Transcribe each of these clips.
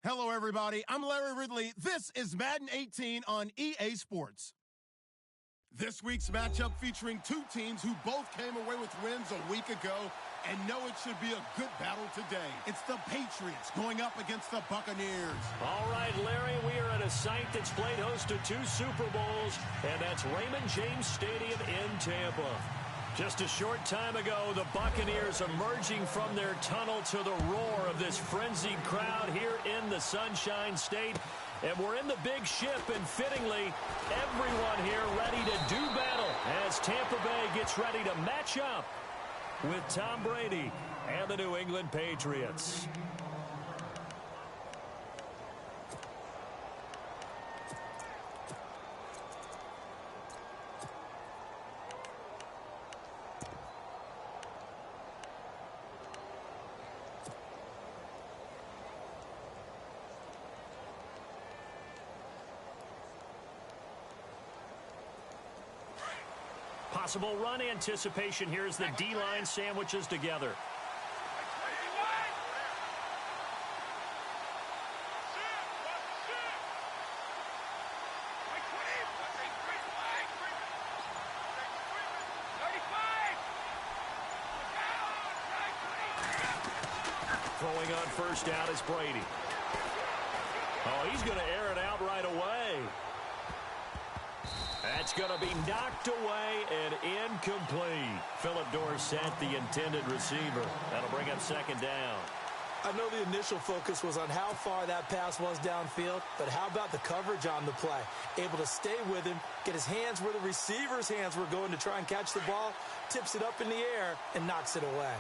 Hello, everybody. I'm Larry Ridley. This is Madden 18 on EA Sports. This week's matchup featuring two teams who both came away with wins a week ago and know it should be a good battle today. It's the Patriots going up against the Buccaneers. All right, Larry, we are at a site that's played host to 2 Super Bowls, and that's Raymond James Stadium in Tampa. Just a short time ago, the Buccaneers emerging from their tunnel to the roar of this frenzied crowd here in the Sunshine State. And we're in the big ship, and fittingly, everyone here ready to do battle as Tampa Bay gets ready to match up with Tom Brady and the New England Patriots. Possible run anticipation here as the D-line sandwiches together. Throwing on first down is Brady. Oh, he's going to air it out right away. That's going to be knocked away and incomplete. Philip Dorsett, the intended receiver. That'll bring up second down. I know the initial focus was on how far that pass was downfield, but how about the coverage on the play? Able to stay with him, get his hands where the receiver's hands were going to try and catch the ball, tips it up in the air, and knocks it away.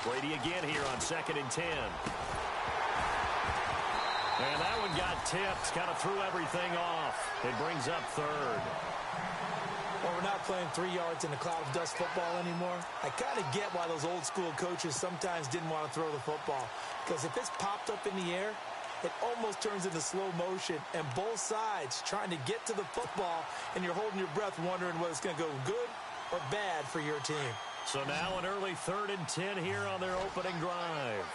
Brady again here on 2nd and 10. And that one got tipped, kind of threw everything off. It brings up third. Well, we're not playing 3 yards in a cloud of dust football anymore. I kind of get why those old school coaches sometimes didn't want to throw the football. Because if it's popped up in the air, it almost turns into slow motion. And both sides trying to get to the football, and you're holding your breath wondering whether it's going to go good or bad for your team. So now an early 3rd and 10 here on their opening drive.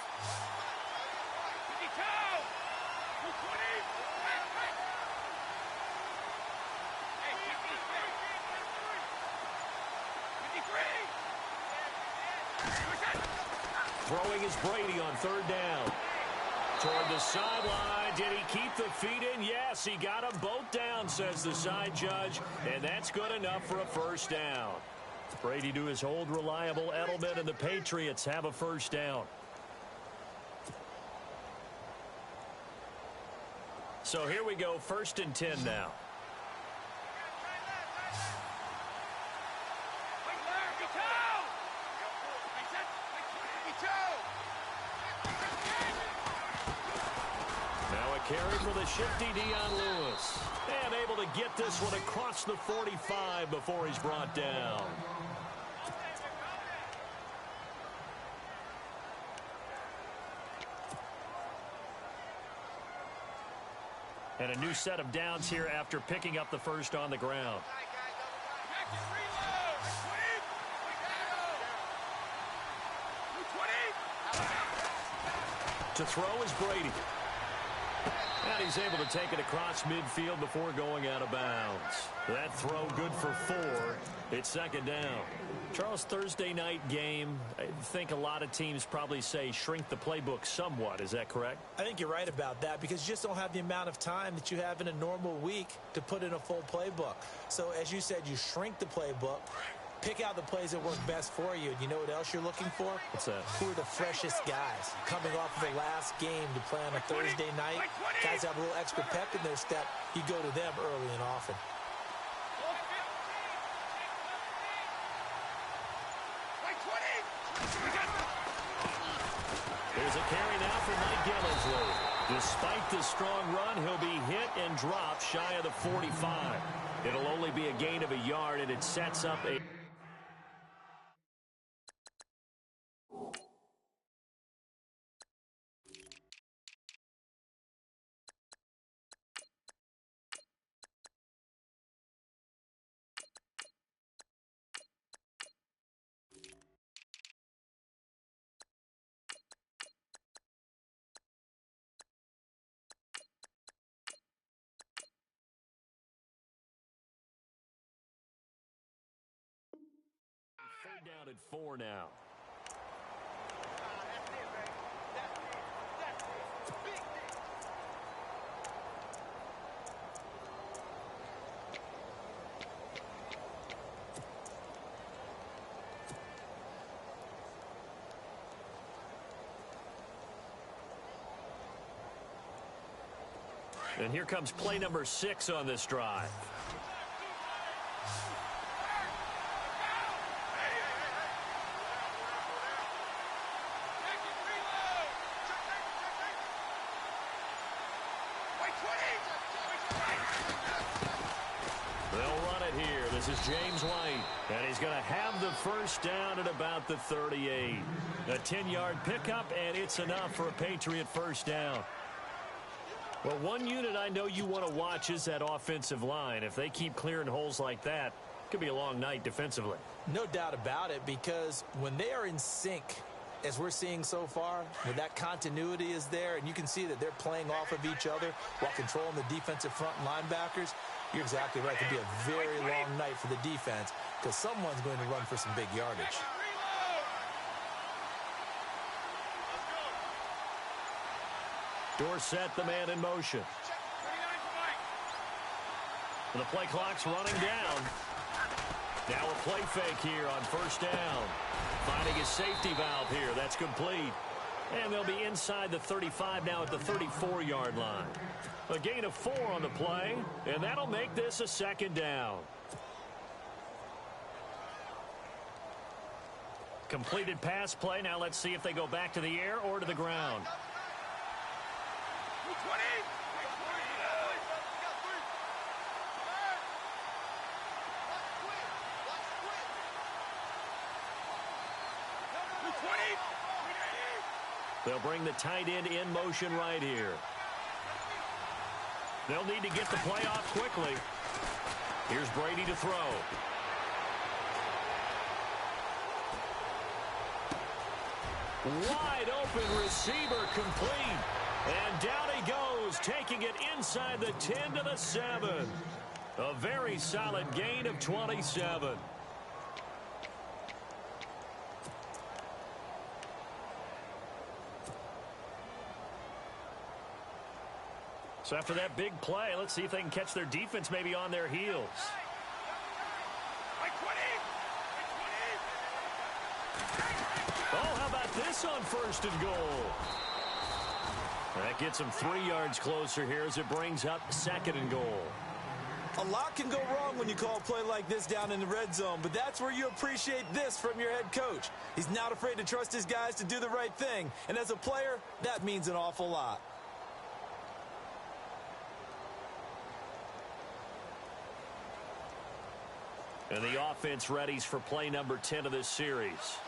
Throwing is Brady on 3rd down. Toward the sideline. Did he keep the feet in? Yes, he got them both down, says the side judge. And that's good enough for a first down. Brady to his old reliable Edelman, and the Patriots have a first down. So here we go, 1st and 10 now. Now a carry for the shifty Dion Lewis. And able to get this one across the 45 before he's brought down. And a new set of downs here after picking up the first on the ground. To throw is Brady. And he's able to take it across midfield before going out of bounds. That throw good for 4. It's 2nd down. Charles, Thursday night game, I think a lot of teams probably say shrink the playbook somewhat. Is that correct? I think you're right about that because you just don't have the amount of time that you have in a normal week to put in a full playbook. So as you said, you shrink the playbook, pick out the plays that work best for you. And you know what else you're looking for? What's that? Who are the freshest guys coming off of the last game to play on a Thursday night? Guys have a little extra pep in their step. You go to them early and often. There's a carry now for Mike Gillisley. Despite the strong run, he'll be hit and dropped shy of the 45. It'll only be a gain of a yard, and it sets up a... down at 4 now. And here comes play number 6 on this drive. They'll run it here. This is James White, and he's going to have the first down at about the 38. A 10-yard pickup, and it's enough for a Patriot first down. Well, one unit I know you want to watch is that offensive line. If they keep clearing holes like that, it could be a long night defensively. No doubt about it, because when they are in sync, as we're seeing so far, when that continuity is there, and you can see that they're playing off of each other while controlling the defensive front linebackers, you're exactly right. It could be a very long night for the defense because someone's going to run for some big yardage. Dorsett, the man in motion. And the play clock's running down. Now a play fake here on first down. Finding his safety valve here. That's complete. And they'll be inside the 35 now at the 34-yard line. A gain of 4 on the play, and that'll make this a second down. Completed pass play. Now let's see if they go back to the air or to the ground. They'll bring the tight end in motion right here. They'll need to get the play off quickly. Here's Brady to throw. Wide open receiver complete. And down he goes, taking it inside the 10 to the 7. A very solid gain of 27. So after that big play, let's see if they can catch their defense maybe on their heels. Oh, how about this on first and goal? That gets them 3 yards closer here as it brings up second and goal. A lot can go wrong when you call a play like this down in the red zone, but that's where you appreciate this from your head coach. He's not afraid to trust his guys to do the right thing, and as a player, that means an awful lot. And the offense readies for play number 10 of this series.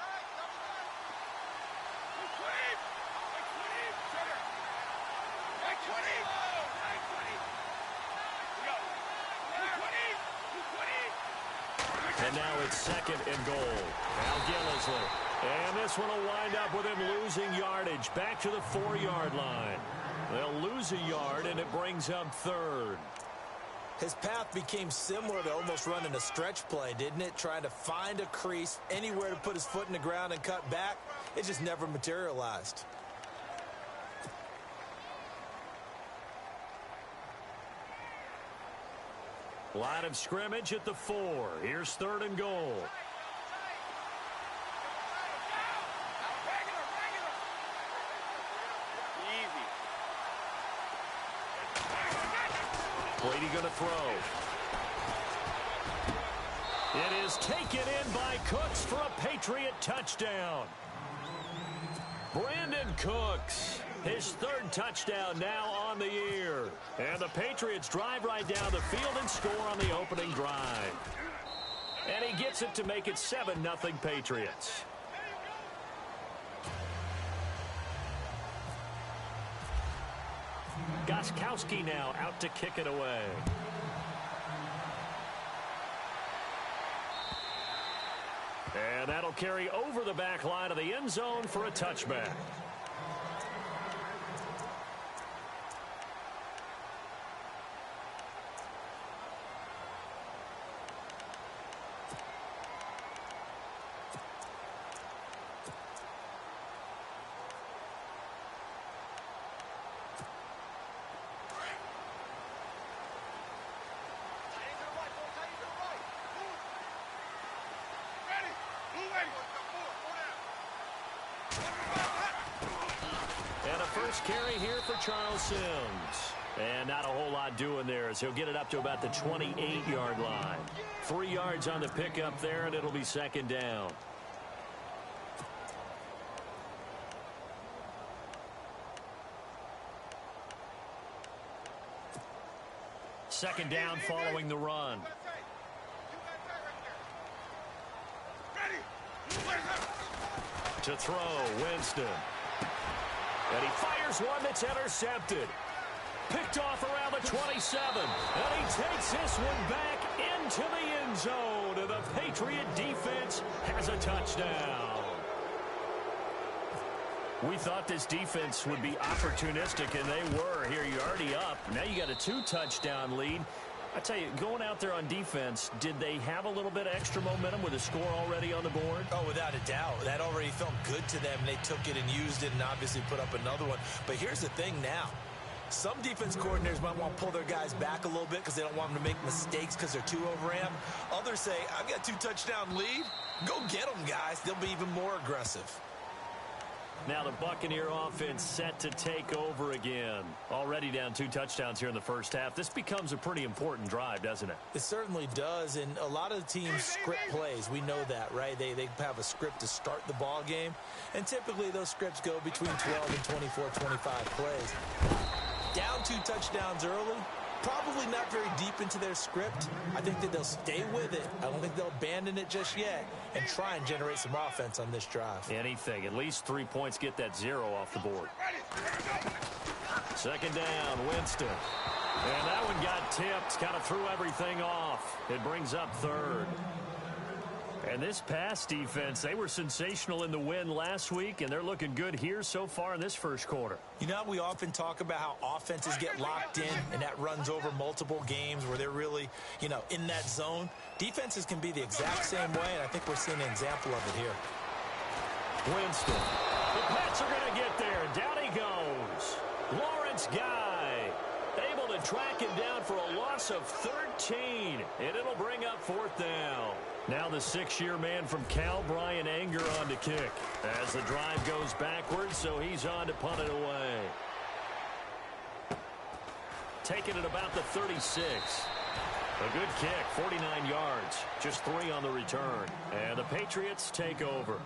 And now it's second and goal. Now Gillisley. And this one will wind up with him losing yardage back to the 4-yard line. They'll lose a yard, and it brings up third. His path became similar to almost running a stretch play, didn't it? Trying to find a crease, anywhere to put his foot in the ground and cut back. It just never materialized. Line of scrimmage at the 4. Here's third and goal. Brady going to throw. It is taken in by Cooks for a Patriot touchdown. Brandon Cooks, his third touchdown now on the year. And the Patriots drive right down the field and score on the opening drive. And he gets it to make it 7-0 Patriots. Gostkowski now out to kick it away. And that'll carry over the back line of the end zone for a touchback. first carry here for Charles Sims. And not a whole lot doing there as he'll get it up to about the 28-yard line. 3 yards on the pickup there, and it'll be second down. Second down following the run. To throw, Winston. And he fires one that's intercepted. Picked off around the 27. And he takes this one back into the end zone. And the Patriot defense has a touchdown. We thought this defense would be opportunistic, and they were. Here, you're already up. Now you got a 2-touchdown lead. I tell you, going out there on defense, did they have a little bit of extra momentum with a score already on the board? Oh, without a doubt. That already felt good to them. They took it and used it and obviously put up another one. But here's the thing now. Some defense coordinators might want to pull their guys back a little bit because they don't want them to make mistakes because they're too overamped. Others say, I've got a 2-touchdown lead. Go get them, guys. They'll be even more aggressive. Now the Buccaneer offense set to take over again. Already down 2 touchdowns here in the first half. This becomes a pretty important drive, doesn't it? It certainly does, and a lot of the teams script plays. We know that, right? They have a script to start the ball game, and typically those scripts go between 12 and 24, 25 plays. Down 2 touchdowns early, probably not very deep into their script. I think that they'll stay with it. I don't think they'll abandon it just yet and try and generate some offense on this drive. Anything. At least 3 points, get that 0 off the board. Second down, Winston. And that one got tipped, kind of threw everything off. It brings up third. And this pass defense, they were sensational in the win last week, and they're looking good here so far in this first quarter. You know, we often talk about how offenses get locked in, and that runs over multiple games where they're really, you know, in that zone. Defenses can be the exact same way, and I think we're seeing an example of it here. Winston. The Pats are going to get there. Down he goes. Lawrence Guy able to track him down for a loss of 13, and it'll bring up fourth down. Now the 6-year man from Cal, Brian Anger, on to kick. As the drive goes backwards, so he's on to punt it away. Taking it about the 36. A good kick, 49 yards. Just 3 on the return. And the Patriots take over.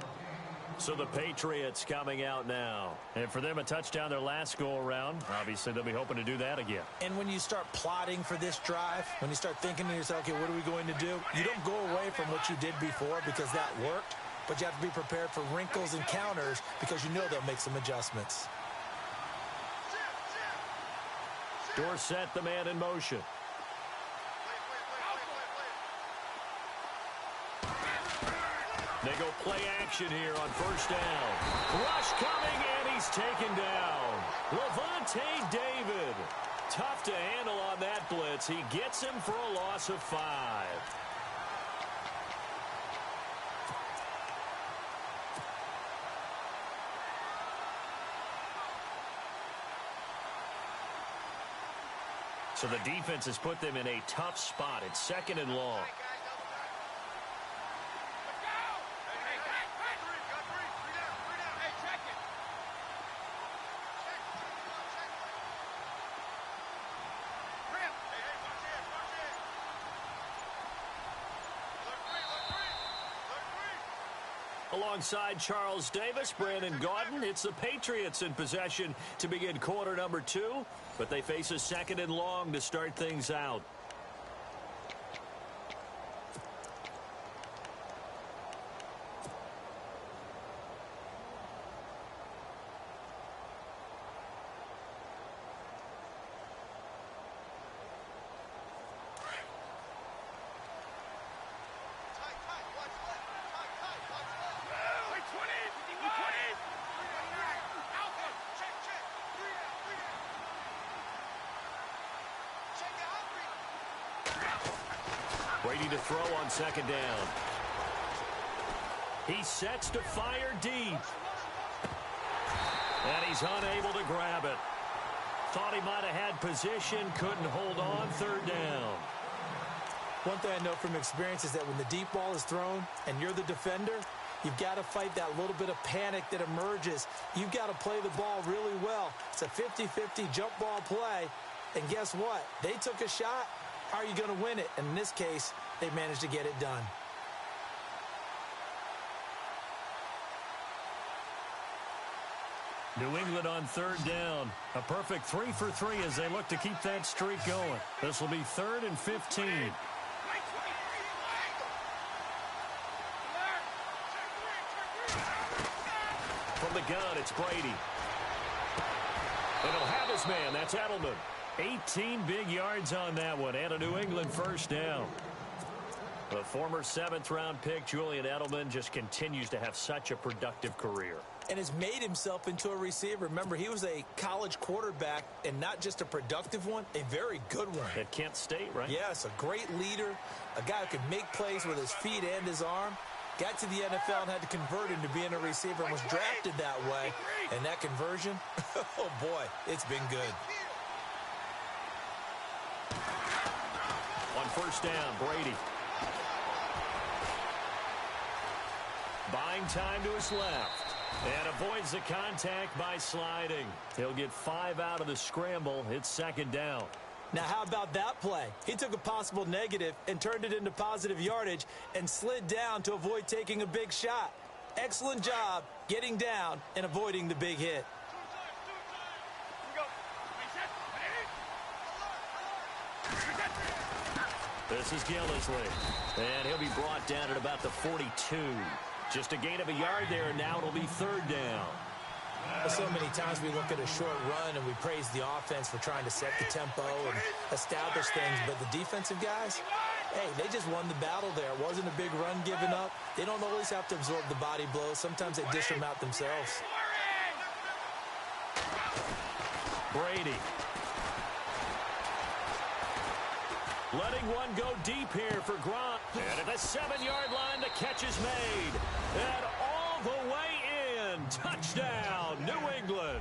So the Patriots coming out now. And for them, a touchdown their last go-around. Obviously, they'll be hoping to do that again. And when you start plotting for this drive, when you start thinking to yourself, okay, what are we going to do? You don't go away from what you did before because that worked, but you have to be prepared for wrinkles and counters because you know they'll make some adjustments. Dorsett, the man in motion. They go play action here on first down. Rush coming, and he's taken down. Levante David. Tough to handle on that blitz. He gets him for a loss of 5. So the defense has put them in a tough spot. It's second and long. Alongside Charles Davis, Brandon Gaudin, it's the Patriots in possession to begin quarter number 2, but they face a second and long to start things out. Brady to throw on second down. He sets to fire deep. And he's unable to grab it. Thought he might have had position, couldn't hold on, third down. One thing I know from experience is that when the deep ball is thrown and you're the defender, You've got to fight that little bit of panic that emerges. You've got to play the ball really well. It's a 50-50 jump ball play. And guess what? They took a shot. How are you going to win it? And in this case, they managed to get it done. New England on third down. A perfect 3 for 3 as they look to keep that streak going. This will be 3rd and 15. From the gun, it's Brady. And he'll have his man. That's Edelman. 18 big yards on that one, and a New England first down. The former 7th-round pick, Julian Edelman, just continues to have such a productive career. And has made himself into a receiver. Remember, he was a college quarterback, and not just a productive one, a very good one. At Kent State, right? Yes, a great leader, a guy who could make plays with his feet and his arm. Got to the NFL and had to convert into being a receiver and was drafted that way. And that conversion, oh boy, it's been good. On first down, Brady. Buying time to his left. And avoids the contact by sliding. He'll get 5 out of the scramble. It's second down. Now, how about that play? He took a possible negative and turned it into positive yardage and slid down to avoid taking a big shot. Excellent job getting down and avoiding the big hit. This is Gillisley. And he'll be brought down at about the 42. Just a gain of a yard there, and now it'll be 3rd down. So many times we look at a short run and we praise the offense for trying to set the tempo and establish things, but the defensive guys, hey, they just won the battle there. It wasn't a big run given up. They don't always have to absorb the body blows. Sometimes they dish them out themselves. Brady. Letting one go deep here for Gronk. And at the 7-yard line, the catch is made. And all the way in. Touchdown, New England.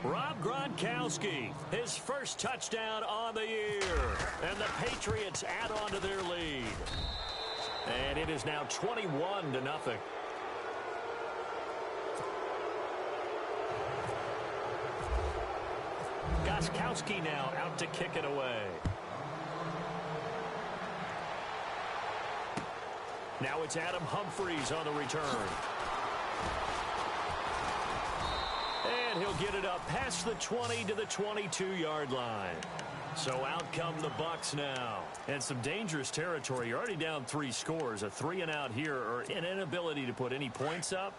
Rob Gronkowski, his first touchdown on the year. And the Patriots add on to their lead. And it is now 21-0. Gronkowski now out to kick it away. Now it's Adam Humphries on the return. And he'll get it up past the 20 to the 22-yard line. So out come the Bucs now. And some dangerous territory. You're already down 3 scores. A 3-and-out here or an inability to put any points up.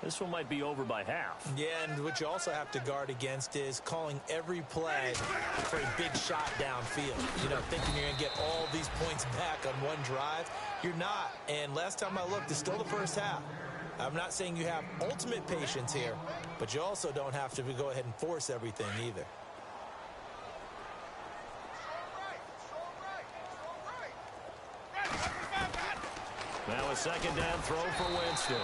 This one might be over by half. Yeah, and what you also have to guard against is calling every play for a big shot downfield. You know, thinking you're going to get all these points back on one drive. You're not. And last time I looked, it's still the first half. I'm not saying you have ultimate patience here, but you also don't have to go ahead and force everything either. Now a second down throw for Winston.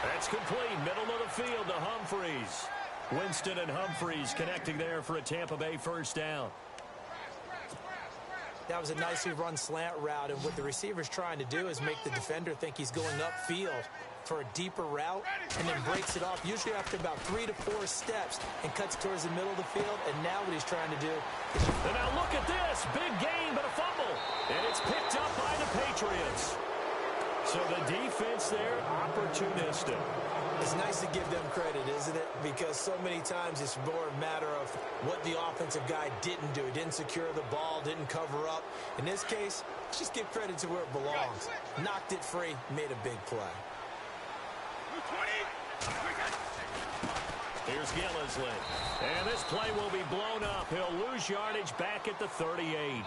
That's complete. Middle of the field to Humphries. Winston and Humphries connecting there for a Tampa Bay first down. That was a nicely run slant route, and what the receiver's trying to do is make the defender think he's going upfield for a deeper route and then breaks it off, usually after about 3 to 4 steps, and cuts towards the middle of the field. And now what he's trying to do is... And now look at this. Big gain, but a fumble. And it's picked up by the Patriots. So the defense there, opportunistic. It's nice to give them credit, isn't it? Because so many times it's more a matter of what the offensive guy didn't do. He didn't secure the ball, didn't cover up. In this case, let's just give credit to where it belongs. Knocked it free, made a big play. Here's Gillisley. And this play will be blown up. He'll lose yardage back at the 38.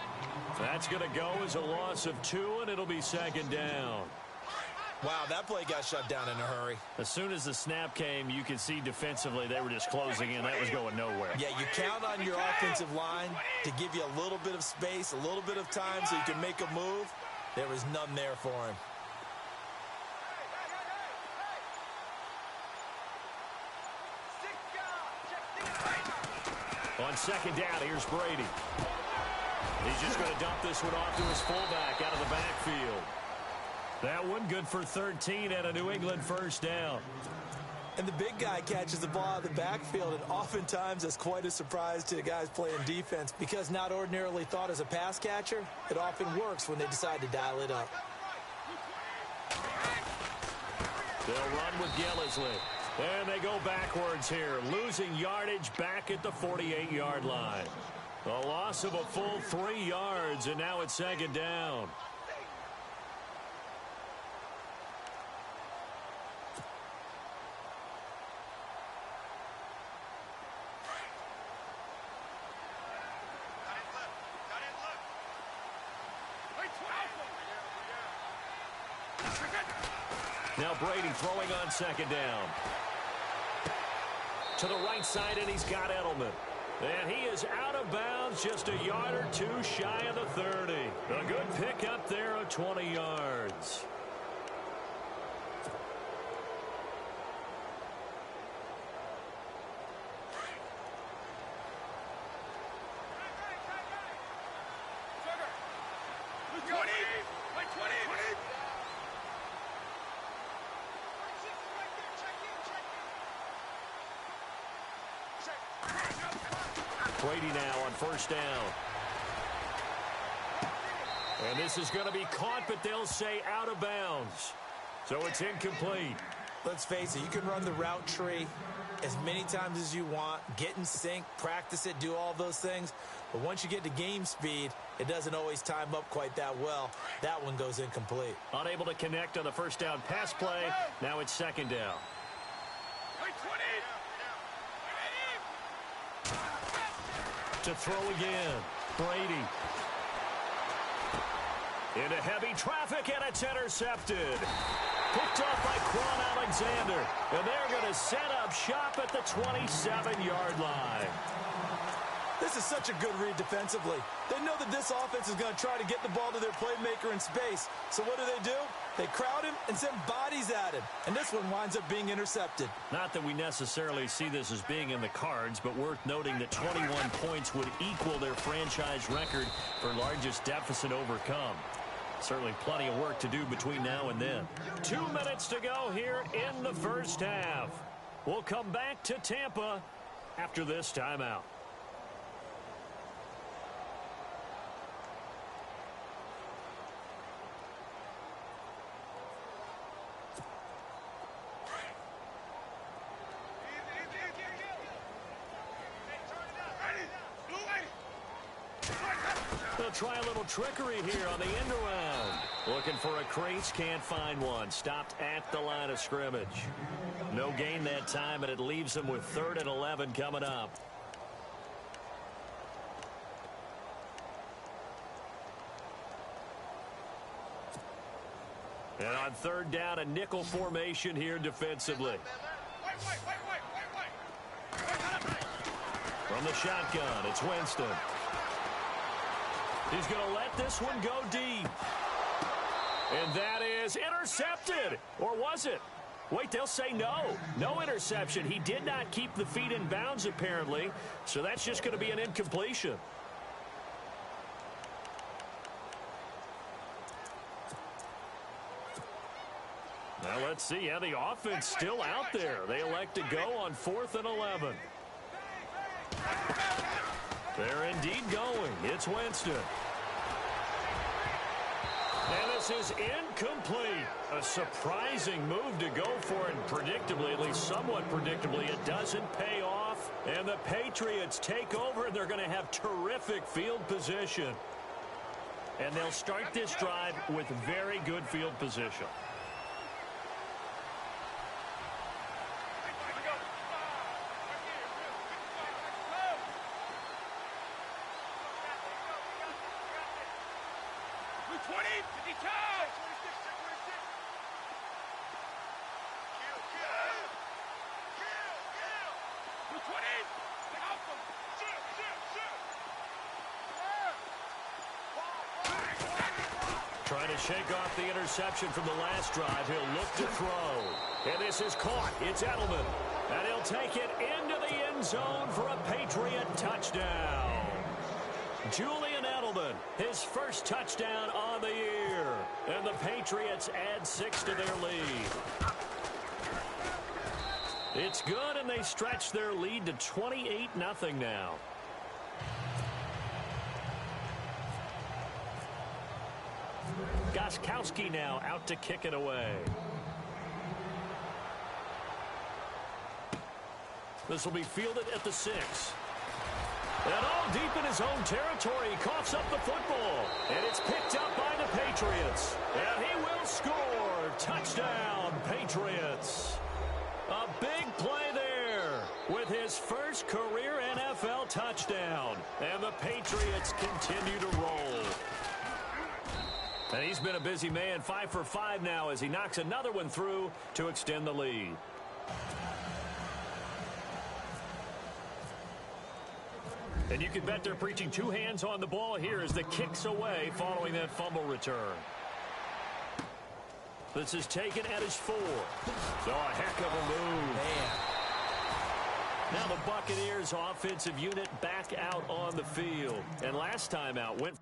That's going to go as a loss of 2, and it'll be second down. Wow, that play got shut down in a hurry. As soon as the snap came, you could see defensively they were just closing in. That was going nowhere. Yeah, you count on your offensive line to give you a little bit of space, a little bit of time so you can make a move. There was none there for him. On second down, here's Brady. He's just going to dump this one off to his fullback out of the backfield. That one good for 13 and a New England first down. And the big guy catches the ball out of the backfield, and oftentimes that's quite a surprise to the guys playing defense because not ordinarily thought as a pass catcher, it often works when they decide to dial it up. They'll run with Gillisley. And they go backwards here, losing yardage back at the 48-yard line. A loss of a full 3 yards, and now it's second down. Now Brady throwing on second down. To the right side, and he's got Edelman. And he is out of bounds, just a yard or two shy of the 30. A good pickup there of 20 yards. Brady now on first down. And this is going to be caught, but they'll say out of bounds. So it's incomplete. Let's face it, you can run the route tree as many times as you want, get in sync, practice it, do all those things. But once you get to game speed, it doesn't always time up quite that well. That one goes incomplete. Unable to connect on the first down pass play. Now it's second down. To throw again, Brady. Into heavy traffic, and it's intercepted. Picked off by Quan Alexander. And they're going to set up shop at the 27-yard line. This is such a good read defensively. They know that this offense is going to try to get the ball to their playmaker in space. So what do? They crowd him and send bodies at him. And this one winds up being intercepted. Not that we necessarily see this as being in the cards, but worth noting that 21 points would equal their franchise record for largest deficit overcome. Certainly plenty of work to do between now and then. 2 minutes to go here in the first half. We'll come back to Tampa after this timeout. They'll try a little trickery here on the end around. Looking for a crease, can't find one. Stopped at the line of scrimmage. No gain that time, and it leaves them with 3rd and 11 coming up. And on 3rd down, a nickel formation here defensively. From the shotgun, it's Winston. He's going to let this one go deep. And that is intercepted. Or was it? Wait, they'll say no. No interception. He did not keep the feet in bounds, apparently. So that's just going to be an incompletion. Now let's see. Yeah, the offense still out there. They elect to go on 4th and 11. They're indeed going. It's Winston. And this is incomplete. A surprising move to go for it. Predictably, at least somewhat predictably, it doesn't pay off. And the Patriots take over, and they're going to have terrific field position. And they'll start this drive with very good field position. Trying to shake off the interception from the last drive. He'll look to throw. And this is caught. It's Edelman. And he'll take it into the end zone for a Patriot touchdown. Julian Edelman his first touchdown on the year. And the Patriots add 6 to their lead. It's good, and they stretch their lead to 28-0 now. Gostkowski now out to kick it away. This will be fielded at the 6. And all deep in his own territory, he coughs up the football. And it's picked up by the Patriots. And he will score. Touchdown, Patriots. A big play there with his first career NFL touchdown. And the Patriots continue to roll. And he's been a busy man, 5 for 5 now as he knocks another one through to extend the lead. And you can bet they're preaching 2 hands on the ball here as the kick's away following that fumble return. This is taken at his 4. So a heck of a move. Man. Now the Buccaneers offensive unit back out on the field. And last time out went...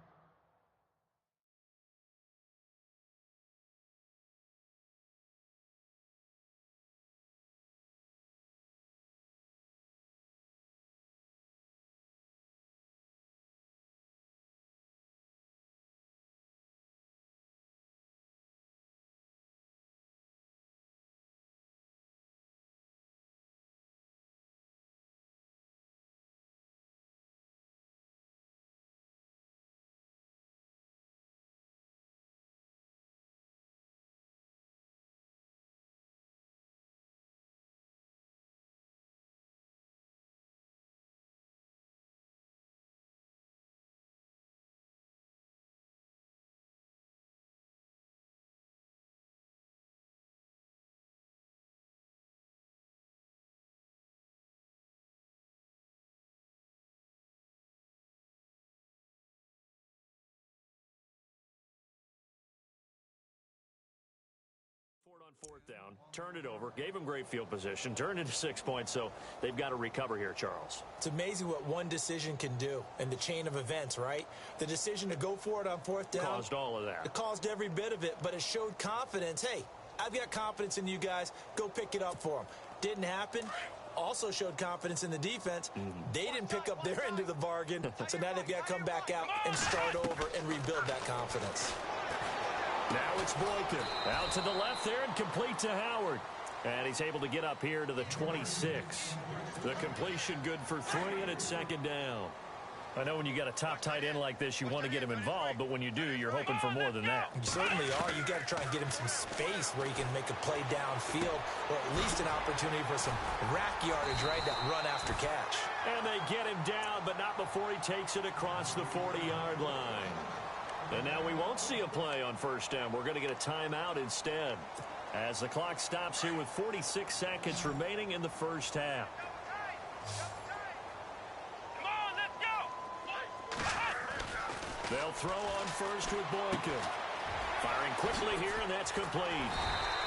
on 4th down, turned it over, gave him great field position, turned into 6 points, so they've got to recover here, Charles. It's amazing what one decision can do in the chain of events, right? The decision to go for it on 4th down. Caused all of that. It caused every bit of it, but it showed confidence. Hey, I've got confidence in you guys. Go pick it up for them. Didn't happen. Also showed confidence in the defense. They didn't pick up their end of the bargain, so now they've got to come back out and start over and rebuild that confidence. Now it's Boykin. Out to the left there and complete to Howard. And he's able to get up here to the 26. The completion good for 3, and it's 2nd down. I know when you got a top tight end like this, you want to get him involved, but when you do, you're hoping for more than that. You certainly are. You got to try and get him some space where he can make a play downfield, or at least an opportunity for some rack yardage, right? That run after catch. And they get him down, but not before he takes it across the 40-yard line. And now we won't see a play on 1st down. We're going to get a timeout instead, as the clock stops here with 46 seconds remaining in the 1st half. They'll throw on 1st with Boykin. Firing quickly here, and that's complete.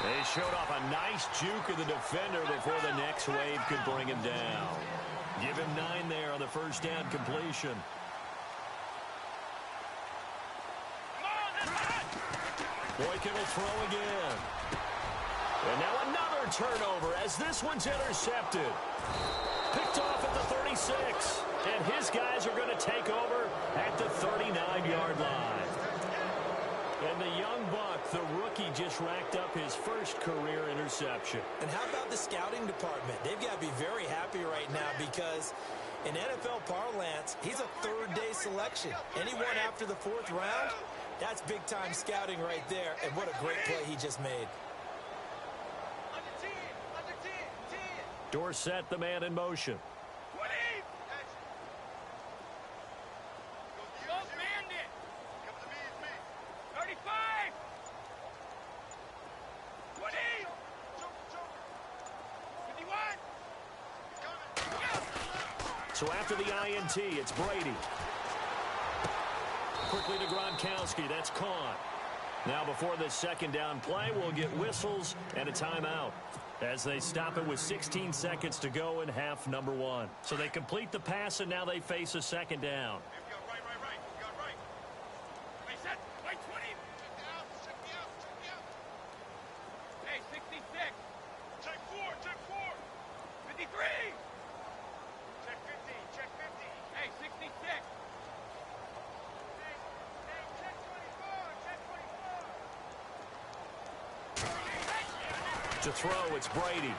They showed off a nice juke of the defender before the next wave could bring him down. Give him 9 there on the 1st down completion. Boykin will throw again. And now another turnover as this one's intercepted. Picked off at the 36. And his guys are going to take over at the 39-yard line. And the young buck, the rookie, just racked up his first career interception. And how about the scouting department? They've got to be very happy right now because in NFL parlance, he's a 3rd-day selection. Anyone after the 4th round, that's big-time scouting right there. And what a great play he just made. Dorsett, the man in motion. So after the INT, it's Brady. Quickly to Gronkowski. That's caught. Now before this 2nd down play, we'll get whistles and a timeout as they stop it with 16 seconds to go in half number 1. So they complete the pass, and now they face a 2nd down. To throw, it's Brady.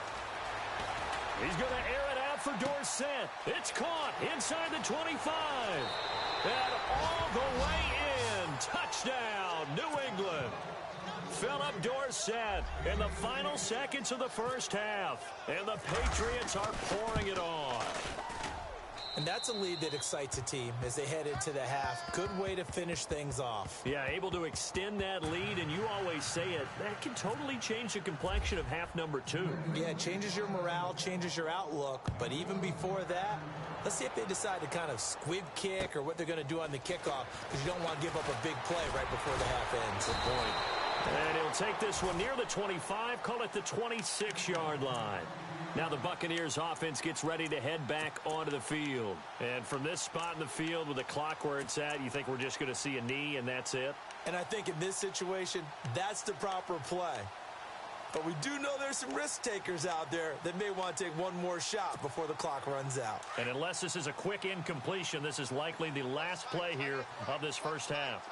He's going to air it out for Dorsett. It's caught inside the 25. And all the way in. Touchdown, New England. Philip Dorsett in the final seconds of the first half. And the Patriots are pouring it on. And that's a lead that excites a team as they head into the half. Good way to finish things off. Yeah, able to extend that lead, and you always say it, that can totally change the complexion of half number 2. Yeah, it changes your morale, changes your outlook. But even before that, let's see if they decide to kind of squib kick or what they're going to do on the kickoff, because you don't want to give up a big play right before the half ends. Good point. And he'll take this one near the 25, call it the 26-yard line. Now the Buccaneers offense gets ready to head back onto the field. And from this spot in the field with the clock where it's at, you think we're just going to see a knee and that's it? And I think in this situation, that's the proper play. But we do know there's some risk takers out there that may want to take one more shot before the clock runs out. And unless this is a quick incompletion, this is likely the last play here of this first half.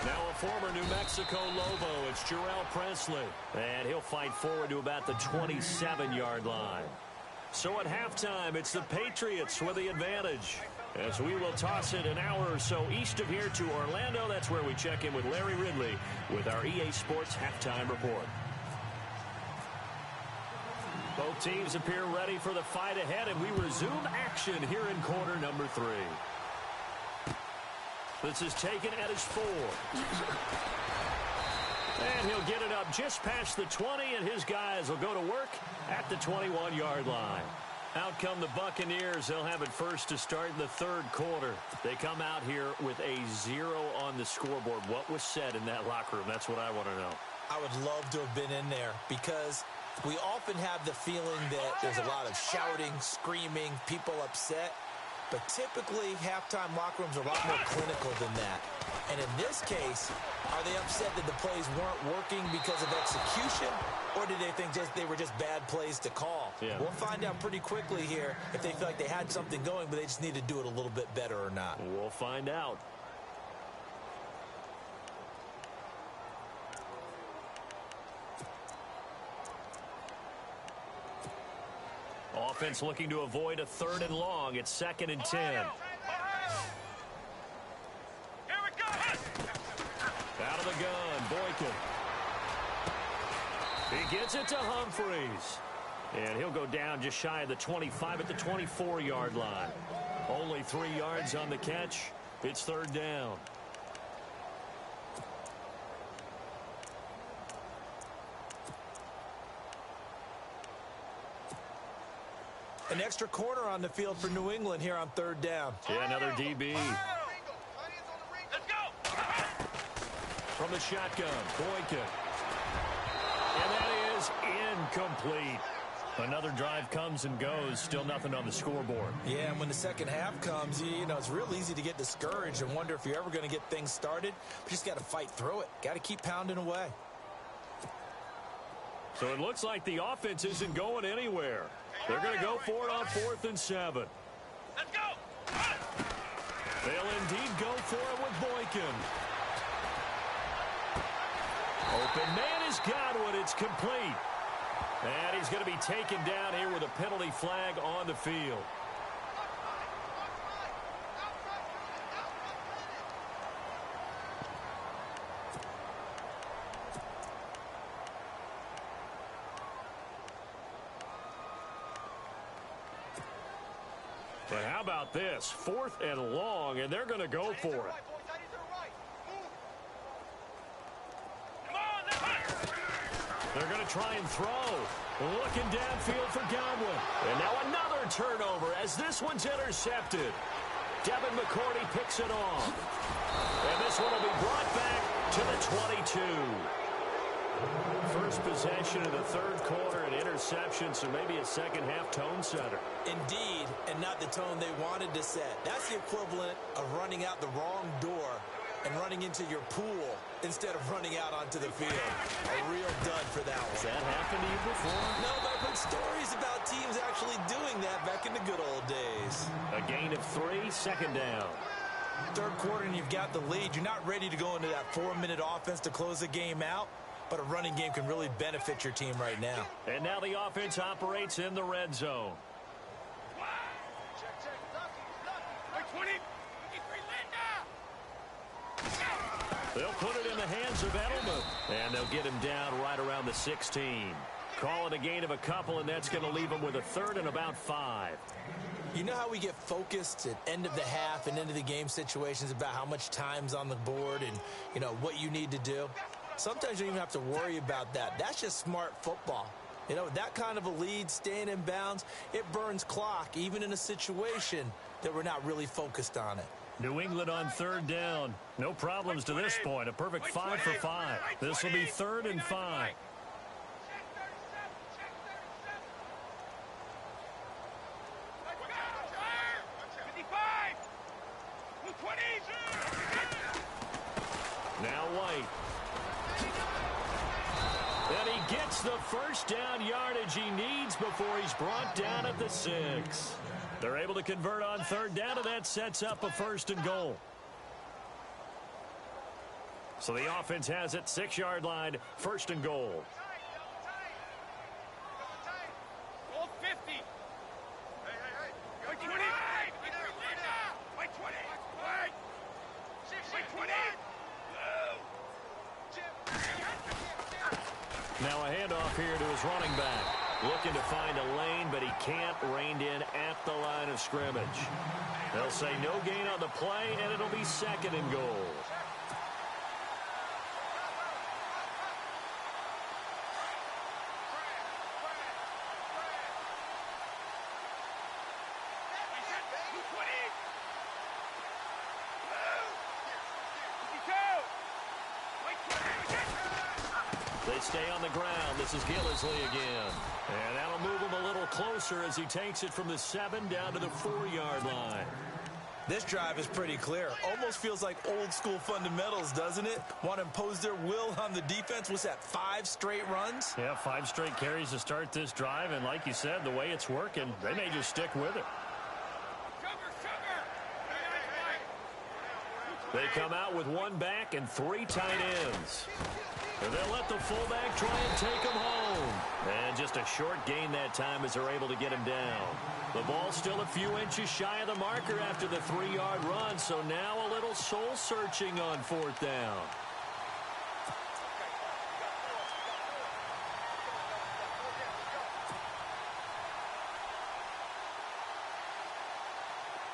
Now a former New Mexico Lobo, it's Jarrell Presley. And he'll fight forward to about the 27-yard line. So at halftime, it's the Patriots with the advantage. As we will toss it an hour or so east of here to Orlando. That's where we check in with Larry Ridley with our EA Sports Halftime Report. Both teams appear ready for the fight ahead, and we resume action here in quarter number 3. This is taken at his 4. And he'll get it up just past the 20, and his guys will go to work at the 21-yard line. Out come the Buccaneers. They'll have it first to start the third quarter. They come out here with a 0 on the scoreboard. What was said in that locker room? That's what I want to know. I would love to have been in there because we often have the feeling that there's a lot of shouting, screaming, people upset. But typically, halftime locker rooms are a lot more clinical than that. And in this case, are they upset that the plays weren't working because of execution? Or did they think they were just bad plays to call? Yeah. We'll find out pretty quickly here if they feel like they had something going, but they just need to do it a little bit better or not. We'll find out. Offense looking to avoid a 3rd and long. It's 2nd and 10. Here we go. Out of the gun, Boykin. He gets it to Humphreys. And he'll go down just shy of the 25 at the 24-yard line. Only 3 yards on the catch. It's 3rd down. An extra corner on the field for New England here on 3rd down. Yeah, another DB. Let's go. From the shotgun, Boykin. And that is incomplete. Another drive comes and goes. Still nothing on the scoreboard. Yeah, and when the second half comes, you know, it's real easy to get discouraged and wonder if you're ever going to get things started. But you just got to fight through it. Got to keep pounding away. So it looks like the offense isn't going anywhere. They're going to go for it on 4th and 7. Let's go. They'll indeed go for it with Boykin. Open man has got one. It's complete. And he's going to be taken down here with a penalty flag on the field. But how about this? 4th and long, and they're going to go for it. They're going to try and throw. Looking downfield for Godwin. And now another turnover as this one's intercepted. Devin McCourty picks it off. And this one will be brought back to the 22. First possession of the third quarter, an interception, so maybe a second half tone setter. Indeed, and not the tone they wanted to set. That's the equivalent of running out the wrong door and running into your pool instead of running out onto the field. A real dud for that one. Has that happened to you before? No, but I've heard stories about teams actually doing that back in the good old days. A gain of 3, 2nd down. Third quarter and you've got the lead. You're not ready to go into that 4-minute offense to close the game out. but a running game can really benefit your team right now. And now the offense operates in the red zone. They'll put it in the hands of Edelman, and they'll get him down right around the 16. Call it a gain of a couple, and that's going to leave him with a third and about 5. You know how we get focused at end of the half and into the game situations about how much time's on the board and, you know, what you need to do? Sometimes you don't even have to worry about that. That's just smart football. You know, that kind of a lead, staying in bounds, it burns clock, even in a situation that we're not really focused on it. New England on third down. No problems to this point. A perfect 5 for 5. This will be 3rd and 5. Now White. And he gets the first down yardage he needs before he's brought down at the 6. They're able to convert on third down, and that sets up a 1st and goal. So the offense has it, 6-yard line, 1st and goal. All 50. Hey. 20. 20. 20. Now a handoff here to his running back. Looking to find a lane, but he can't. Reined in at the line of scrimmage. They'll say no gain on the play, and it'll be 2nd and goal. They stay on the ground. This is Gillisley again. And that'll move him a little closer as he takes it from the 7 down to the 4-yard line. This drive is pretty clear. Almost feels like old school fundamentals, doesn't it? Want to impose their will on the defense. Was that 5 straight runs? Yeah, 5 straight carries to start this drive. And like you said, the way it's working, they may just stick with it. They come out with 1 back and 3 tight ends. And they'll let the fullback try and take him home. And just a short gain that time as they're able to get him down. The ball's still a few inches shy of the marker after the 3-yard run, so now a little soul-searching on 4th down.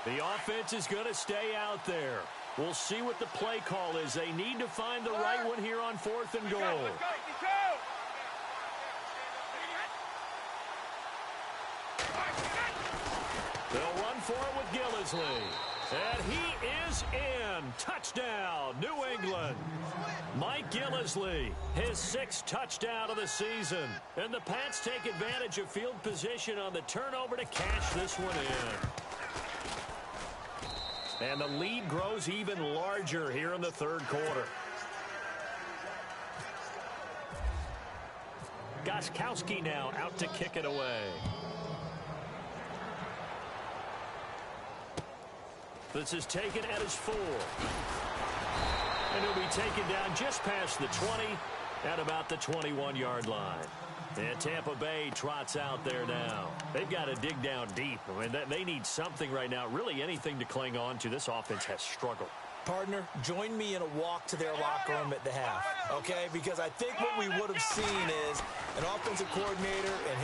The offense is going to stay out there. We'll see what the play call is. They need to find the right one here on 4th and goal. They'll run for it with Gillisley. And he is in. Touchdown, New England. Mike Gillisley, his 6th touchdown of the season. And the Pats take advantage of field position on the turnover to cash this one in. And the lead grows even larger here in the 3rd quarter. Gostkowski now out to kick it away. This is taken at his 4. And he'll be taken down just past the 20 at about the 21-yard line. And Tampa Bay trots out there now. They've got to dig down deep. I mean, they need something right now, really anything to cling on to. This offense has struggled. Partner, join me in a walk to their locker room at the half, okay? Because I think what we would have seen is an offensive coordinator and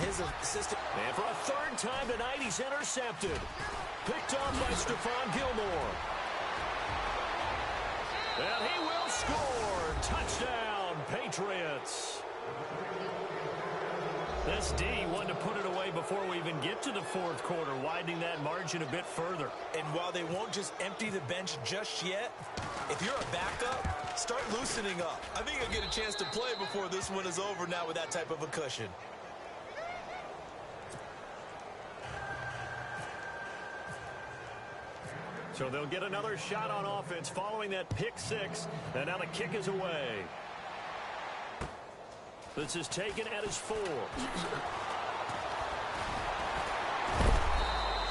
his assistant. And for a 3rd time tonight, he's intercepted. Picked off by Stephon Gilmore. And he will score. Touchdown, Patriots. This D wanted to put it away before we even get to the 4th quarter, widening that margin a bit further. And while they won't just empty the bench just yet, if you're a backup, start loosening up. I think you'll get a chance to play before this one is over now with that type of a cushion. So they'll get another shot on offense following that pick 6. And now the kick is away. This is taken at his 4.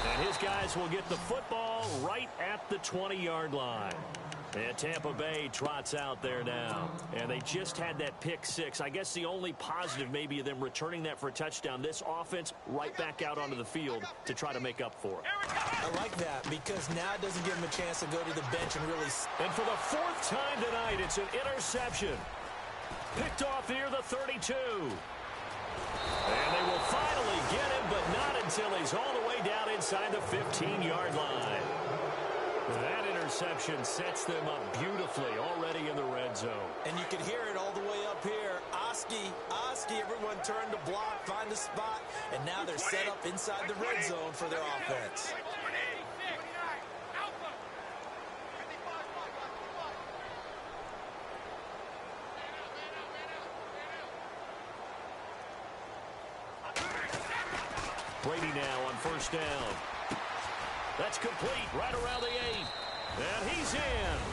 And his guys will get the football ball right at the 20-yard line. And Tampa Bay trots out there now. And they just had that pick six. I guess the only positive maybe of them returning that for a touchdown. This offense right back out onto the field to try to make up for it. I like that because now it doesn't give them a chance to go to the bench and really... And for the fourth time tonight, it's an interception. Picked off near the 32. And they will finally get him, but not until he's all the way down inside the 15-yard line. That interception sets them up beautifully already in the red zone. And you can hear it all the way up here. Oski, everyone turned to block, find a spot, and now they're set up inside the red zone for their offense. Brady now on first down. That's complete right around the 8. And he's in.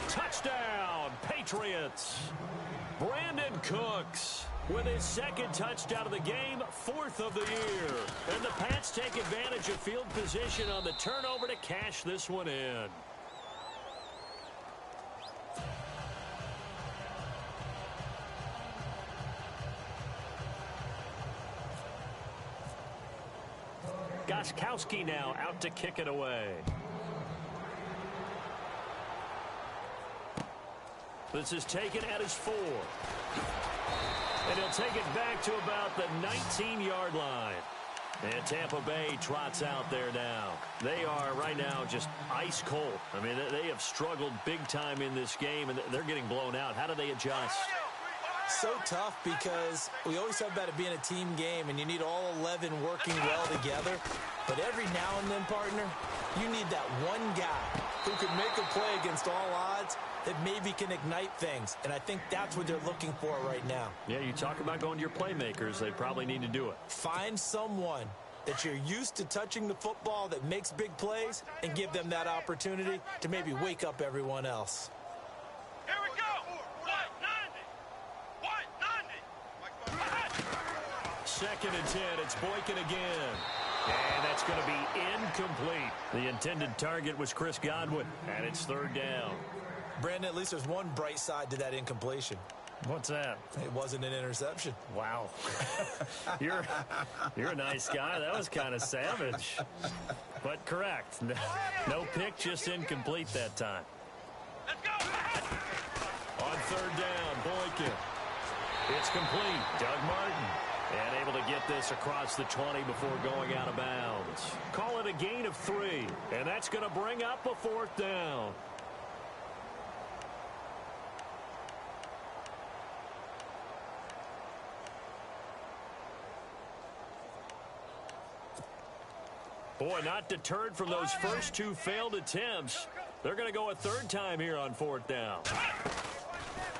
Touchdown, Patriots. Brandon Cooks with his second touchdown of the game, 4th of the year. And the Pats take advantage of field position on the turnover to cash this one in. Gostkowski now out to kick it away. This is taken at his 4. And he'll take it back to about the 19-yard line. And Tampa Bay trots out there now. They are right now just ice cold. I mean, they have struggled big time in this game, and they're getting blown out. How do they adjust? So tough because we always talk about it being a team game and you need all 11 working well together. But every now and then, partner, you need that one guy who can make a play against all odds that maybe can ignite things. And I think that's what they're looking for right now. Yeah, you talk about going to your playmakers. They probably need to do it. Find someone that you're used to touching the football that makes big plays and give them that opportunity to maybe wake up everyone else. Here we go. 2nd and 10. It's Boykin again. And that's going to be incomplete. The intended target was Chris Godwin, and it's 3rd down. Brandon, at least there's one bright side to that incompletion. What's that? It wasn't an interception. Wow. You're a nice guy. That was kind of savage. But correct. No pick, just incomplete that time. Let's go. On 3rd down, Boykin. It's complete. Doug Martin. And able to get this across the 20 before going out of bounds. Call it a gain of 3. And that's going to bring up a 4th down. Boy, not deterred from those first 2 failed attempts. They're going to go a 3rd time here on 4th down.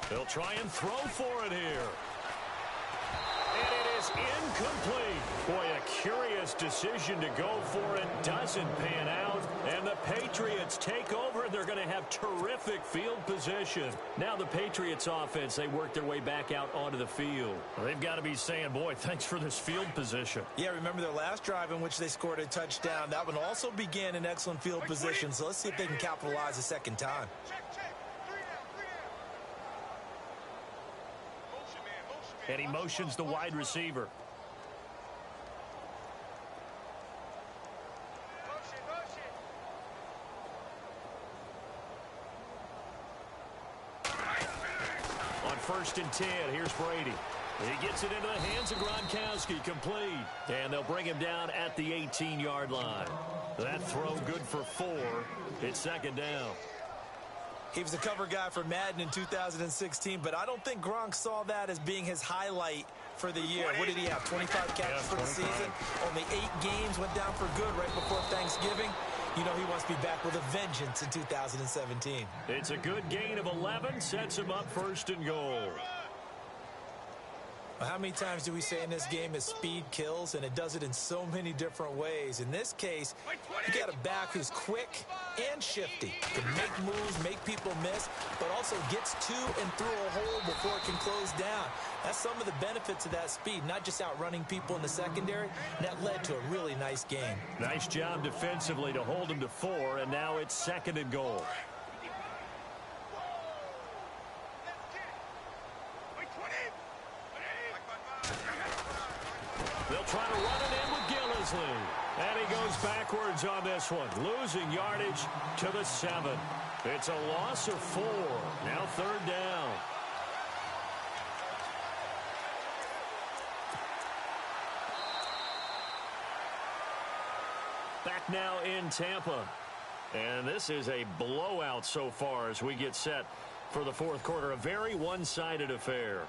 They'll try and throw for it here. And it is incomplete. Boy, a curious decision to go for it. Doesn't pan out. And the Patriots take over. They're going to have terrific field position. Now the Patriots offense, they work their way back out onto the field. Well, they've got to be saying, boy, thanks for this field position. Yeah, remember their last drive in which they scored a touchdown. That one also began in excellent field position. So let's see if they can capitalize a second time. And he motions the wide receiver. On 1st and 10, here's Brady. He gets it into the hands of Gronkowski, complete. And they'll bring him down at the 18-yard line. That throw good for 4. It's 2nd down. He was a cover guy for Madden in 2016, but I don't think Gronk saw that as being his highlight for the year. What did he have, 25 catches for the season? Only 8 games, went down for good right before Thanksgiving. You know he wants to be back with a vengeance in 2017. It's a good gain of 11, sets him up 1st and goal. Well, how many times do we say in this game is speed kills, and it does it in so many different ways. In this case, you got a back who's quick and shifty, can make moves, make people miss, but also gets to and through a hole before it can close down. That's some of the benefits of that speed, not just outrunning people in the secondary, and that led to a really nice game. Nice job defensively to hold him to 4, and now it's 2nd and goal. They'll try to run it in with Gillisley. And he goes backwards on this one, losing yardage to the 7. It's a loss of 4. Now 3rd down. Back now in Tampa. And this is a blowout so far as we get set for the 4th quarter. A very one-sided affair.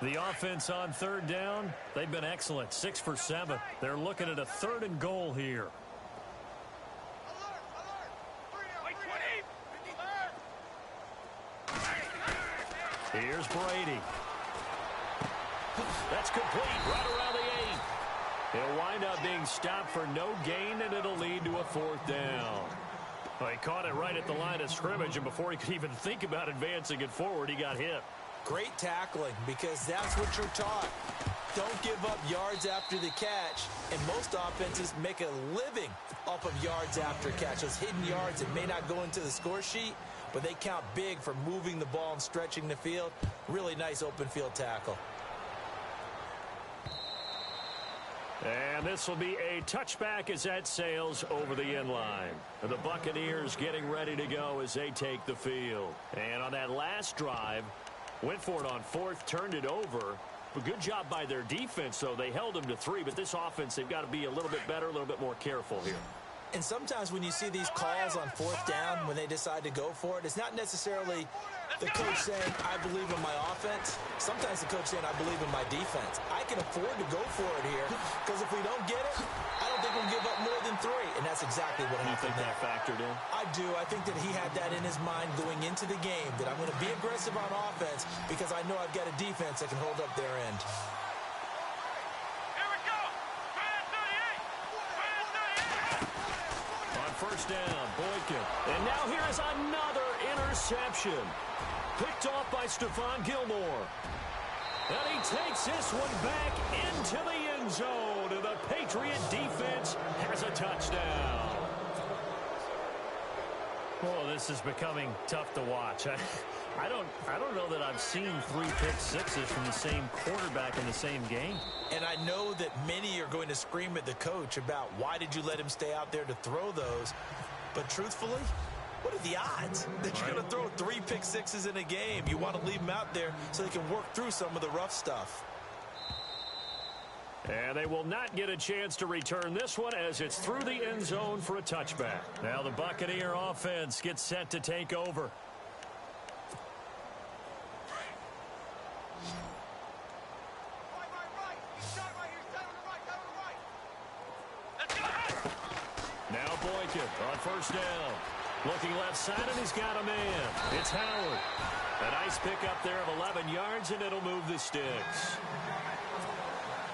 The offense on 3rd down, they've been excellent, 6 for 7. They're looking at a 3rd and goal here. Here's Brady. That's complete, right around the 8. He'll wind up being stopped for no gain, and it'll lead to a 4th down. Well, he caught it right at the line of scrimmage, and before he could even think about advancing it forward, he got hit. Great tackling, because that's what you're taught. Don't give up yards after the catch, and most offenses make a living off of yards after catch. Those hidden yards that may not go into the score sheet, but they count big for moving the ball and stretching the field. Really nice open field tackle. And this will be a touchback as that sails over the end line. The Buccaneers getting ready to go as they take the field. And on that last drive, went for it on 4th, turned it over. But good job by their defense, though. They held them to 3, but this offense, they've got to be a little bit better, a little bit more careful here. And sometimes when you see these calls on 4th down, when they decide to go for it, it's not necessarily the coach saying, I believe in my offense. Sometimes the coach saying, I believe in my defense. I can afford to go for it here, because if we don't get it, I don't think we'll give up more than 3. And that's exactly what happened there. You think that factored in? I do. I think that he had that in his mind going into the game, that I'm going to be aggressive on offense because I know I've got a defense that can hold up their end. Here we go. 38. On 1st down, Boykin. And now here is another interception. Picked off by Stephon Gilmore. And he takes this one back into the end zone. And the Patriot defense has a touchdown. Oh, this is becoming tough to watch. I don't know that I've seen 3 pick sixes from the same quarterback in the same game. And I know that many are going to scream at the coach about why did you let him stay out there to throw those. But truthfully, what are the odds that you're going to throw 3 pick sixes in a game? You want to leave them out there so they can work through some of the rough stuff. And they will not get a chance to return this one as it's through the end zone for a touchback. Now the Buccaneer offense gets set to take over. Now Boykin on 1st down. Looking left side, and he's got a man. It's Howard. A nice pickup there of 11 yards, and it'll move the sticks.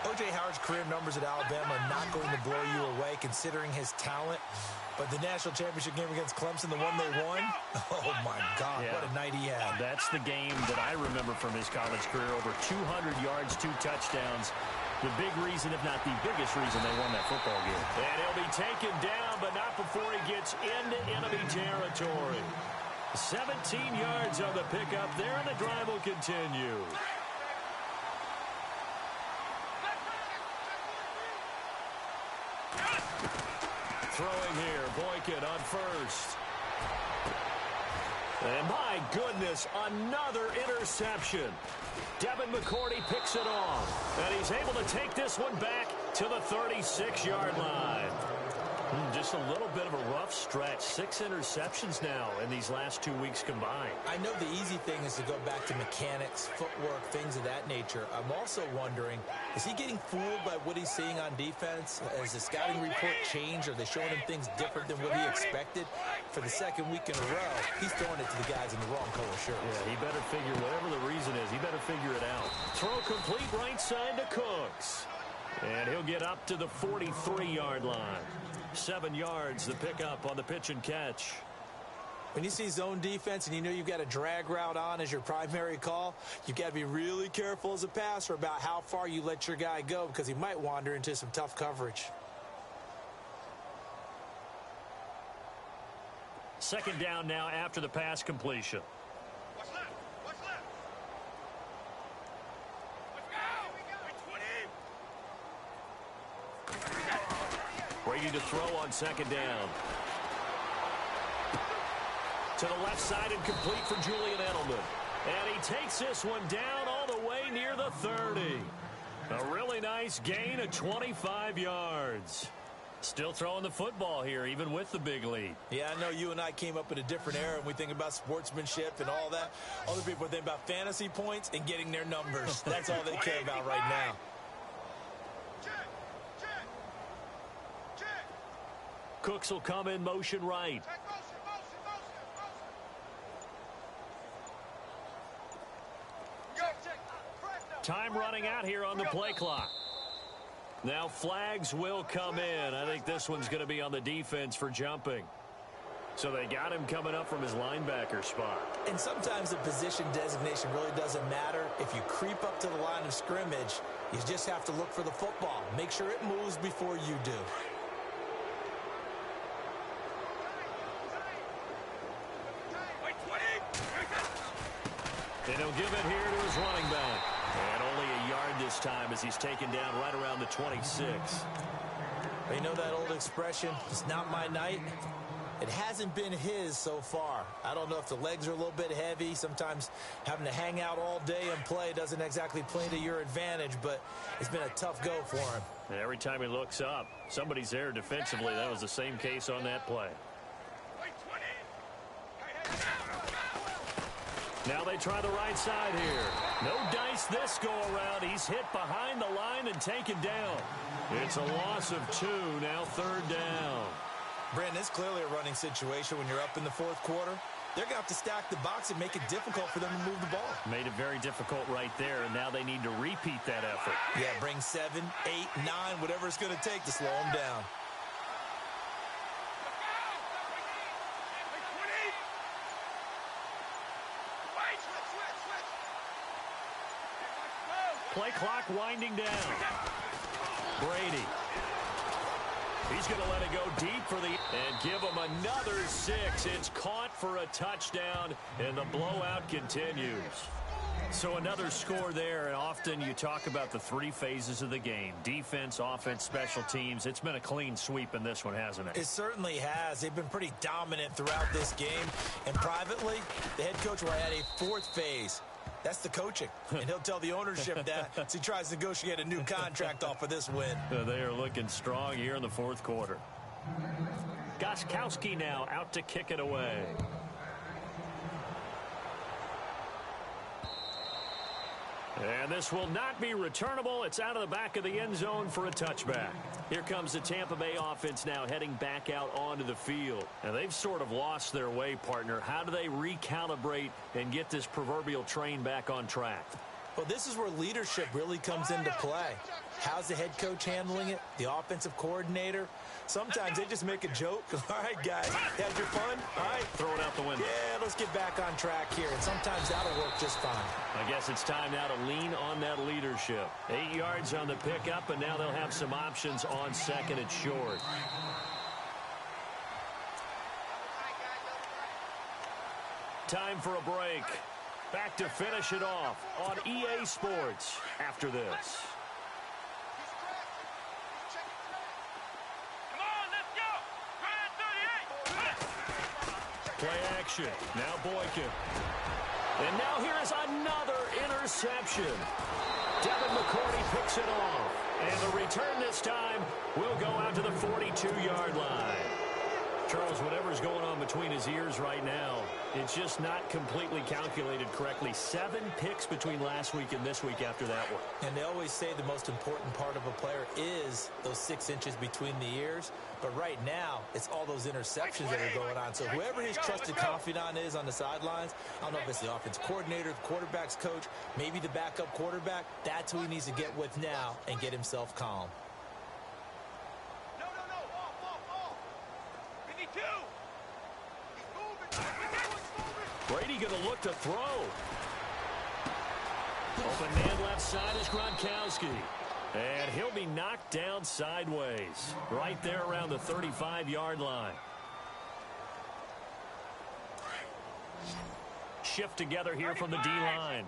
O.J. Howard's career numbers at Alabama are not going to blow you away considering his talent. But the national championship game against Clemson, the one they won, oh, my God, yeah. What a night he had. That's the game that I remember from his college career. Over 200 yards, 2 touchdowns. The big reason, if not the biggest reason, they won that football game. And he'll be taken down, but not before he gets into enemy territory. 17 yards on the pickup there, and the drive will continue. Throwing here, Boykin on 1st. And my goodness, another interception. Devin McCourty picks it off. And he's able to take this one back to the 36-yard line. Just a little bit of a rough stretch. 6 interceptions now in these last 2 weeks combined. I know the easy thing is to go back to mechanics, footwork, things of that nature. I'm also wondering, is he getting fooled by what he's seeing on defense? Has the scouting report changed? Are they showing him things different than what he expected? For the second week in a row, he's throwing it to the guys in the wrong color shirts. Yeah, he better figure, whatever the reason is, he better figure it out. Throw complete right side to Cooks. And he'll get up to the 43-yard line. 7 yards, the pickup on the pitch and catch. When you see zone defense and you know you've got a drag route on as your primary call, you've got to be really careful as a passer about how far you let your guy go because he might wander into some tough coverage. Second down now after the pass completion. What's left? What's left? Let's go! Brady to throw on second down. To the left side and complete for Julian Edelman. And he takes this one down all the way near the 30. A really nice gain of 25 yards. Still throwing the football here, even with the big lead. Yeah, I know you and I came up in a different era, and we think about sportsmanship and all that. Other people think about fantasy points and getting their numbers. That's all they care about right now. Cooks will come in motion right. Time running out here on the play clock. Now flags will come in. I think this one's going to be on the defense for jumping. So they got him coming up from his linebacker spot. And sometimes the position designation really doesn't matter. If you creep up to the line of scrimmage, you just have to look for the football. Make sure it moves before you do. And he'll give it here to his running back. And only a yard this time as he's taken down right around the 26. You know that old expression, it's not my night? It hasn't been his so far. I don't know if the legs are a little bit heavy. Sometimes having to hang out all day and play doesn't exactly play to your advantage, but it's been a tough go for him. And every time he looks up, somebody's there defensively. That was the same case on that play. Now they try the right side here. No dice this go around. He's hit behind the line and taken down. It's a loss of 2, now third down. Brandon, it's clearly a running situation when you're up in the fourth quarter. They're going to have to stack the box and make it difficult for them to move the ball. Made it very difficult right there, and now they need to repeat that effort. Yeah, bring 7, 8, 9, whatever it's going to take to slow them down. Play clock winding down. Brady. He's going to let it go deep for the... And give him another 6. It's caught for a touchdown, and the blowout continues. So another score there, and often you talk about the 3 phases of the game. Defense, offense, special teams. It's been a clean sweep in this one, hasn't it? It certainly has. They've been pretty dominant throughout this game. And privately, the head coach will add a 4th phase. That's the coaching, and he'll tell the ownership that as he tries to negotiate a new contract off of this win. They are looking strong here in the fourth quarter. Gostkowski now out to kick it away. And this will not be returnable. It's out of the back of the end zone for a touchback. Here comes the Tampa Bay offense now heading back out onto the field. And they've sort of lost their way, partner. How do they recalibrate and get this proverbial train back on track? Well, this is where leadership really comes into play. How's the head coach handling it? The offensive coordinator? Sometimes they just make a joke. All right, guys, had your fun? All right. Throw it out the window. Yeah, let's get back on track here. And sometimes that'll work just fine. I guess it's time now to lean on that leadership. 8 yards on the pickup, and now they'll have some options on second and short. Time for a break. Back to finish it off on EA Sports after this. Play action. Now Boykin. And now here is another interception. Devin McCourty picks it off. And the return this time will go out to the 42-yard line. Charles, whatever's going on between his ears right now, it's just not completely calculated correctly. 7 picks between last week and this week after that one. And they always say the most important part of a player is those 6 inches between the ears. But right now, it's all those interceptions that are going on. So whoever his trusted confidant is on the sidelines, I don't know if it's the offense coordinator, the quarterback's coach, maybe the backup quarterback, that's who he needs to get with now and get himself calm. Brady going to look to throw. Open man left side is Gronkowski. And he'll be knocked down sideways. Right there around the 35-yard line. Shift together here from the D-line.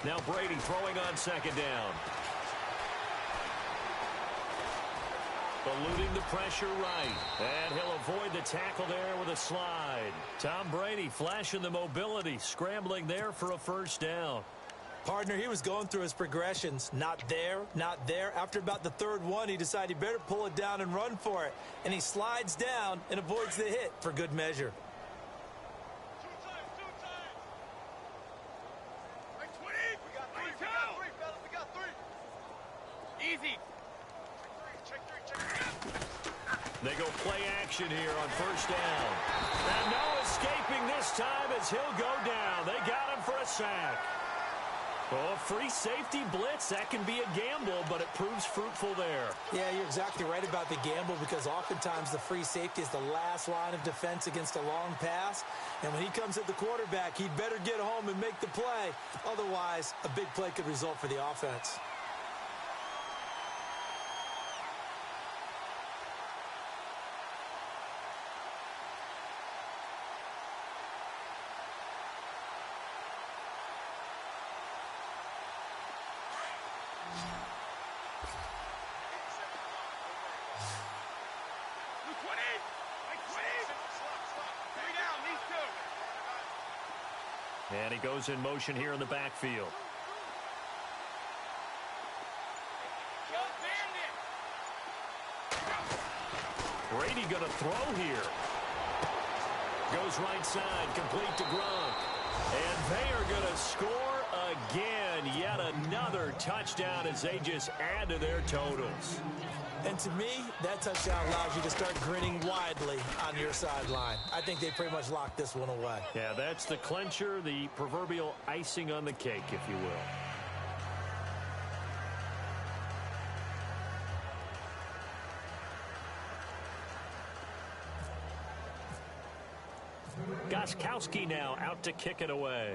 Now Brady throwing on second down. Eluding the pressure right. And he'll avoid the tackle there with a slide. Tom Brady flashing the mobility, scrambling there for a first down. Partner, he was going through his progressions. Not there, not there. After about the third one, he decided he better pull it down and run for it. And he slides down and avoids the hit for good measure. They go play action here on first down. And no escaping this time as he'll go down. They got him for a sack. Oh, free safety blitz, that can be a gamble, but it proves fruitful there. Yeah, you're exactly right about the gamble because oftentimes the free safety is the last line of defense against a long pass. And when he comes at the quarterback, he'd better get home and make the play. Otherwise, a big play could result for the offense. And he goes in motion here in the backfield. Brady going to throw here. Goes right side, complete to Gronk. And they are going to score again. Yet another touchdown as they just add to their totals. And to me, that touchdown allows you to start grinning widely on your sideline. I think they pretty much locked this one away. Yeah, that's the clincher, the proverbial icing on the cake, if you will. Gostkowski now out to kick it away.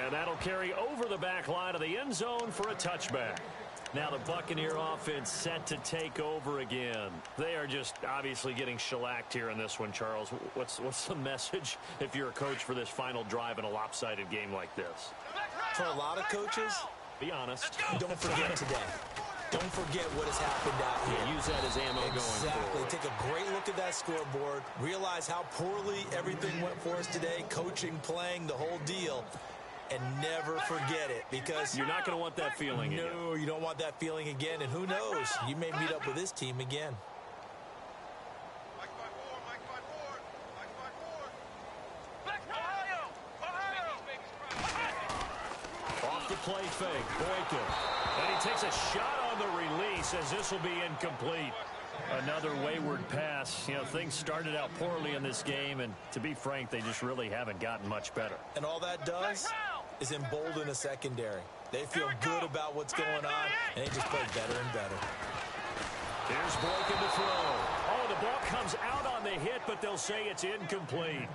And that'll carry over the back line of the end zone for a touchback. Now the Buccaneer offense set to take over again. They are just obviously getting shellacked here in this one, Charles. What's the message if you're a coach for this final drive in a lopsided game like this? For a lot of coaches, be honest. Don't forget today. Don't forget what has happened out here. Yeah, use that as ammo going forward. Exactly. Take a great look at that scoreboard. Realize how poorly everything went for us today. Coaching, playing, the whole deal. And never forget it, because you're not going to want that feeling again. No, you don't want that feeling again. And who knows? You may meet up with this team again. Off the play fake, Boykin. And he takes a shot on the release as this will be incomplete. Another wayward pass. You know, things started out poorly in this game, and to be frank, they just really haven't gotten much better. And all that does is embolden a secondary. They feel good about what's going on, and they just play better and better. Here's Boykin to throw. Oh, the ball comes out on the hit, but they'll say it's incomplete.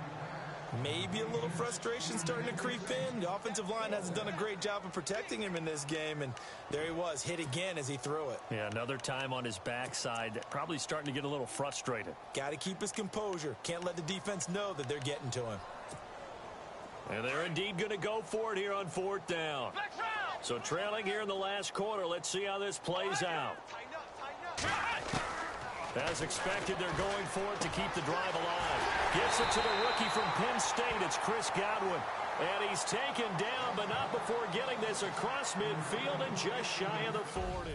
Maybe a little frustration starting to creep in. The offensive line hasn't done a great job of protecting him in this game, and there he was, hit again as he threw it. Yeah, another time on his backside, probably starting to get a little frustrated. Got to keep his composure. Can't let the defense know that they're getting to him. And they're indeed going to go for it here on 4th down. So trailing here in the last quarter. Let's see how this plays out. As expected, they're going for it to keep the drive alive. Gets it to the rookie from Penn State. It's Chris Godwin. And he's taken down, but not before getting this across midfield and just shy of the 40.